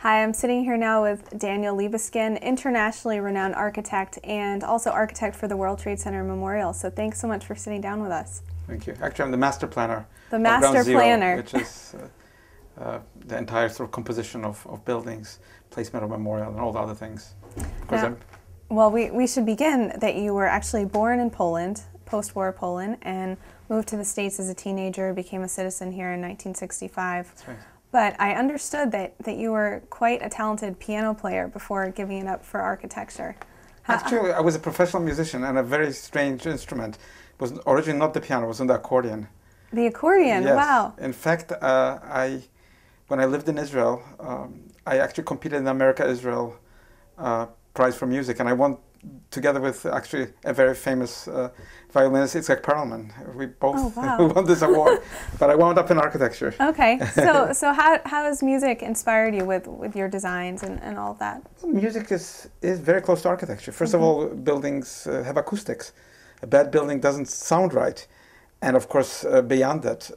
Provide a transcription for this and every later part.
Hi, I'm sitting here now with Daniel Libeskind, internationally renowned architect and also architect for the World Trade Center Memorial. So thanks so much for sitting down with us. Thank you. Actually, I'm the master planner. The master planner. Which is the entire sort of composition of buildings, placement of memorial, and all the other things. Well, we should begin that you were actually born in Poland, post-war Poland, and moved to the States as a teenager, became a citizen here in 1965. That's right. But I understood that you were quite a talented piano player before giving it up for architecture. Actually, I was a professional musician, and a very strange instrument. It was originally not the piano, it was the accordion. The accordion, yes. Wow. In fact, when I lived in Israel, I actually competed in the America-Israel Prize for Music, and I won together with actually a very famous violinist, Itzhak Perlman. We both won this award, but I wound up in architecture. Okay, so how has music inspired you with your designs and all of that? Well, music is very close to architecture. First of all, buildings have acoustics. A bad building doesn't sound right. And of course, beyond that,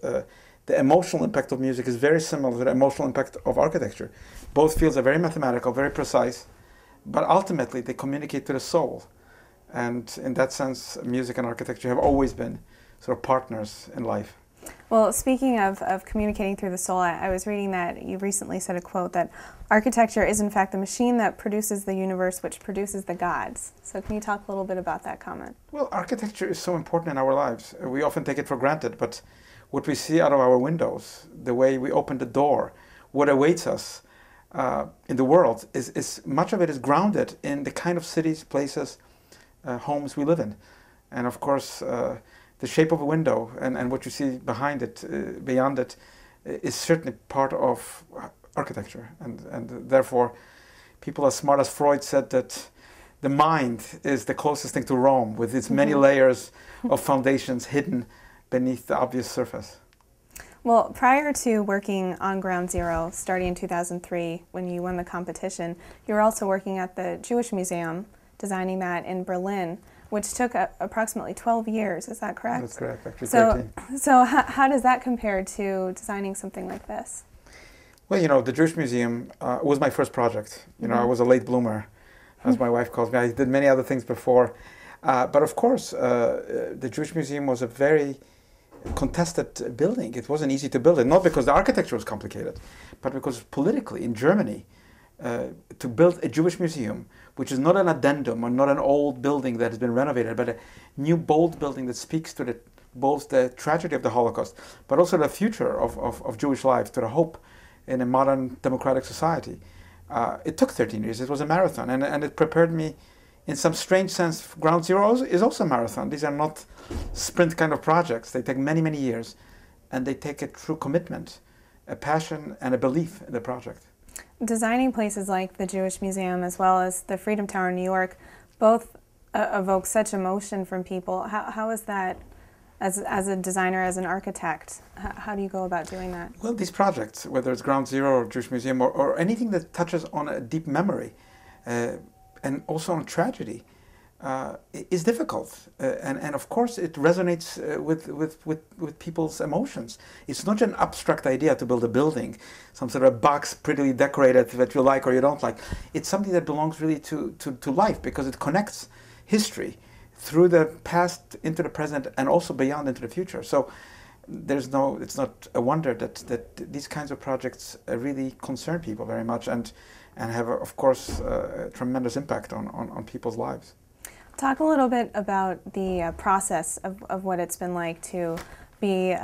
the emotional impact of music is very similar to the emotional impact of architecture. Both fields are very mathematical, very precise, but ultimately they communicate to the soul. And in that sense, music and architecture have always been sort of partners in life. Well, speaking of communicating through the soul, I was reading that you recently said a quote that architecture is in fact the machine that produces the universe, which produces the gods. So can you talk a little bit about that comment? Well, architecture is so important in our lives. We often take it for granted, but what we see out of our windows, the way we open the door, what awaits us in the world, is much of it is grounded in the kind of cities, places, homes we live in. And of course, the shape of a window and what you see behind it, beyond it, is certainly part of architecture. And therefore, people as smart as Freud said that the mind is the closest thing to Rome, with its many layers of foundations hidden beneath the obvious surface. Well, prior to working on Ground Zero, starting in 2003, when you won the competition, you were also working at the Jewish Museum, designing that in Berlin, which took approximately 12 years. Is that correct? That's correct, actually 13. So how does that compare to designing something like this? Well, you know, the Jewish Museum was my first project. You know, I was a late bloomer, as my wife calls me. I did many other things before. But of course, the Jewish Museum was a very contested building. It wasn't easy to build it, not because the architecture was complicated, but because politically in Germany, to build a Jewish museum, which is not an addendum or not an old building that has been renovated, but a new bold building that speaks to both the tragedy of the Holocaust, but also the future of Jewish life, to the hope in a modern democratic society. It took 13 years. It was a marathon, and it prepared me in some strange sense. Ground Zero is also a marathon. These are not sprint kind of projects. They take many, many years, and they take a true commitment, a passion, and a belief in the project. Designing places like the Jewish Museum as well as the Freedom Tower in New York both evoke such emotion from people. How is that, as a designer, as an architect, how do you go about doing that? Well, these projects, whether it's Ground Zero or Jewish Museum or anything that touches on a deep memory and also on tragedy, is difficult, and of course it resonates with people's emotions. It's not just an abstract idea to build a building, some sort of box prettily decorated that you like or you don't like. It's something that belongs really to life, because it connects history through the past into the present and also beyond into the future. So it's not a wonder that these kinds of projects really concern people very much and have, of course, a tremendous impact on people's lives. Talk a little bit about the process of what it's been like to be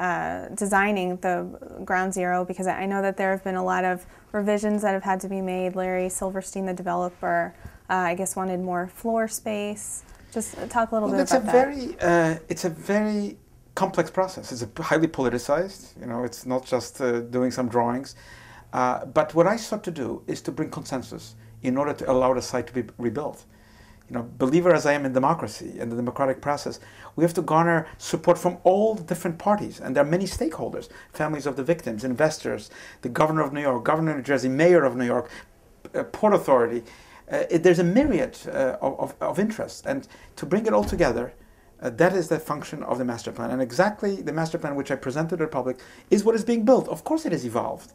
designing the Ground Zero, because I know that there have been a lot of revisions that have had to be made. Larry Silverstein, the developer, I guess wanted more floor space. Just talk a little bit about that. It's a very complex process. It's highly politicized. You know, it's not just doing some drawings. But what I sought to do is to bring consensus in order to allow the site to be rebuilt. You know, believer as I am in democracy and the democratic process, we have to garner support from all different parties, and there are many stakeholders: families of the victims, investors, the governor of New York, governor of New Jersey, mayor of New York, Port Authority. There's a myriad of interests, and to bring it all together, that is the function of the master plan. And exactly the master plan which I presented to the public is what is being built. Of course it has evolved.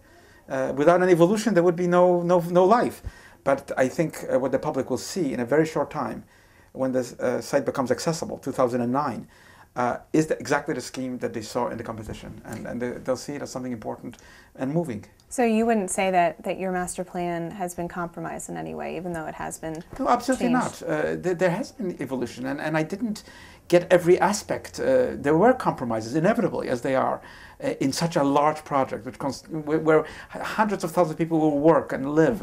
Without an evolution, there would be no life. But I think what the public will see in a very short time, when the site becomes accessible, 2009, is exactly the scheme that they saw in the competition, and they'll see it as something important and moving. So you wouldn't say that your master plan has been compromised in any way, even though it has been No, absolutely changed? not. There has been evolution, and I didn't get every aspect. There were compromises, inevitably, as they are, in such a large project, where hundreds of thousands of people will work and live,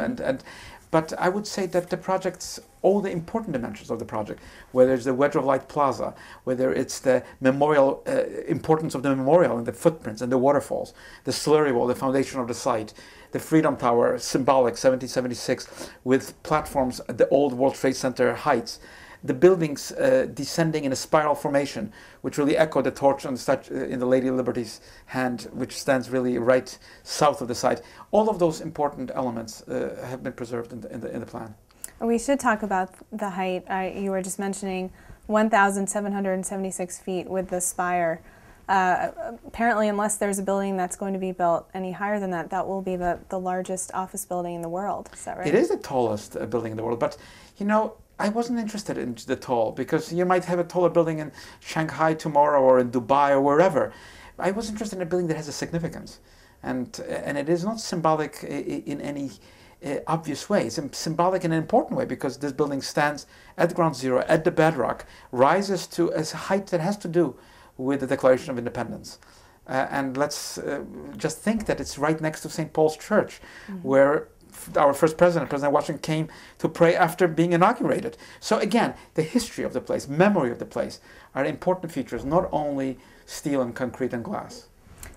but I would say that the project's, all the important dimensions of the project, whether it's the Wedge of Light Plaza, whether it's the memorial, importance of the memorial and the footprints and the waterfalls, the slurry wall, the foundation of the site, the Freedom Tower, symbolic, 1776, with platforms at the old World Trade Center heights, the buildings descending in a spiral formation, which really echo the torch on the in the Lady Liberty's hand, which stands really right south of the site. All of those important elements have been preserved in the plan. We should talk about the height. You were just mentioning 1,776 feet with the spire. Apparently, unless there's a building that's going to be built any higher than that, that will be the largest office building in the world. Is that right? It is the tallest building in the world, but you know, I wasn't interested in the tall, because you might have a taller building in Shanghai tomorrow or in Dubai or wherever. I was interested in a building that has a significance, and it is not symbolic in any obvious way. It's symbolic in an important way, because this building stands at ground zero, at the bedrock, rises to a height that has to do with the Declaration of Independence. And let's just think that it's right next to St. Paul's Church, where our first president, President Washington, came to pray after being inaugurated. So again, the history of the place, memory of the place, are important features, not only steel and concrete and glass.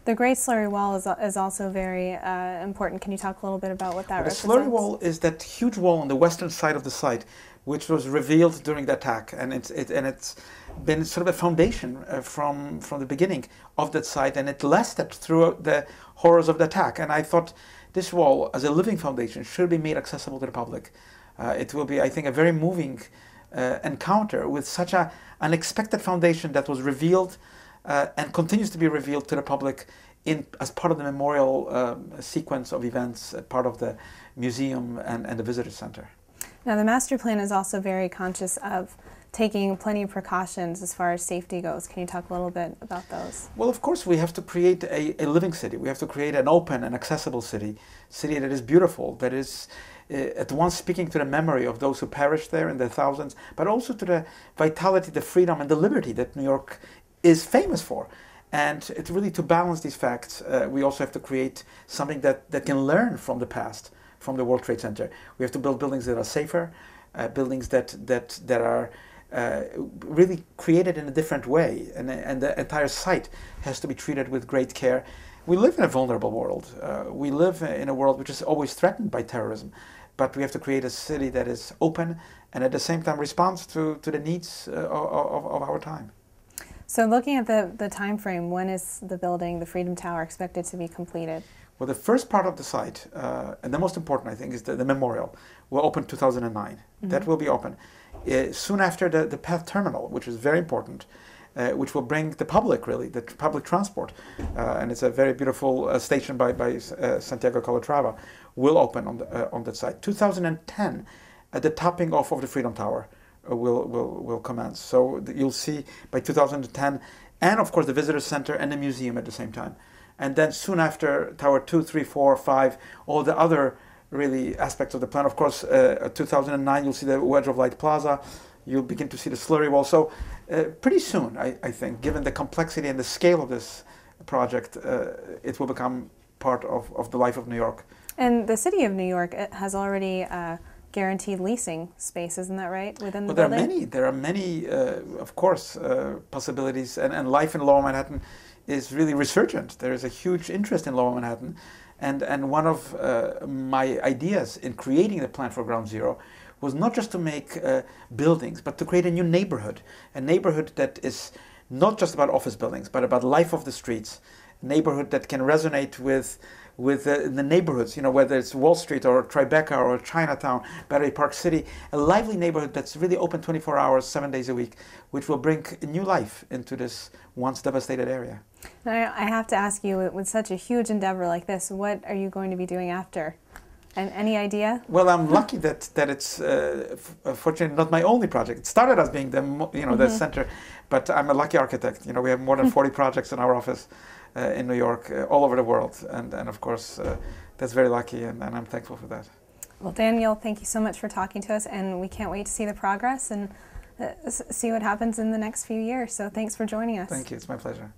The Great Slurry Wall is also very important. Can you talk a little bit about what that represents? The Slurry Wall is that huge wall on the western side of the site, which was revealed during the attack, and it's been sort of a foundation from the beginning of that site, and it lasted through the horrors of the attack. And I thought this wall, as a living foundation, should be made accessible to the public. It will be, I think, a very moving encounter with such an unexpected foundation that was revealed and continues to be revealed to the public as part of the memorial sequence of events, part of the museum and the visitor center. Now, the master plan is also very conscious of taking plenty of precautions as far as safety goes. Can you talk a little bit about those? Well, of course, we have to create a living city. We have to create an open and accessible city that is beautiful, that is at once speaking to the memory of those who perished there in the thousands, but also to the vitality, the freedom, and the liberty that New York is famous for. And it's really to balance these facts, we also have to create something that can learn from the past, from the World Trade Center. We have to build buildings that are safer, buildings that are really created in a different way, and the entire site has to be treated with great care. We live in a vulnerable world. We live in a world which is always threatened by terrorism, but we have to create a city that is open and at the same time responds to the needs of our time. So looking at the time frame, when is the building, the Freedom Tower, expected to be completed? Well, the first part of the site, and the most important, I think, is the memorial, will open 2009. That will be open. Soon after, the PATH terminal, which is very important, which will bring the public, really, the public transport, and it's a very beautiful station by Santiago Calatrava, will open on that site. 2010, the topping off of the Freedom Tower will commence. So you'll see by 2010, and of course the visitor center and the museum at the same time. And then soon after, Tower 2, 3, 4, 5, all the other really aspects of the plan. Of course, 2009, you'll see the Wedge of Light Plaza. You'll begin to see the slurry wall. So pretty soon, I think, given the complexity and the scale of this project, it will become part of the life of New York. And the city of New York has already guaranteed leasing space, isn't that right, within the building? There are many, of course, possibilities, and life in Lower Manhattan is really resurgent. There is a huge interest in Lower Manhattan, and one of my ideas in creating the plan for Ground Zero was not just to make buildings, but to create a new neighborhood, a neighborhood that is not just about office buildings, but about life of the streets, a neighborhood that can resonate with with the neighborhoods, whether it's Wall Street or Tribeca or Chinatown, Battery Park City, a lively neighborhood that's really open 24 hours, 7 days a week, which will bring new life into this once devastated area. Now, I have to ask you, with such a huge endeavor like this, what are you going to be doing after? And any idea? Well, I'm lucky that it's fortunately not my only project. It started as being the center, but I'm a lucky architect. We have more than 40 projects in our office in New York, all over the world, and of course that's very lucky, and I'm thankful for that. Well, Daniel, thank you so much for talking to us, and we can't wait to see the progress and see what happens in the next few years. So thanks for joining us. Thank you. It's my pleasure.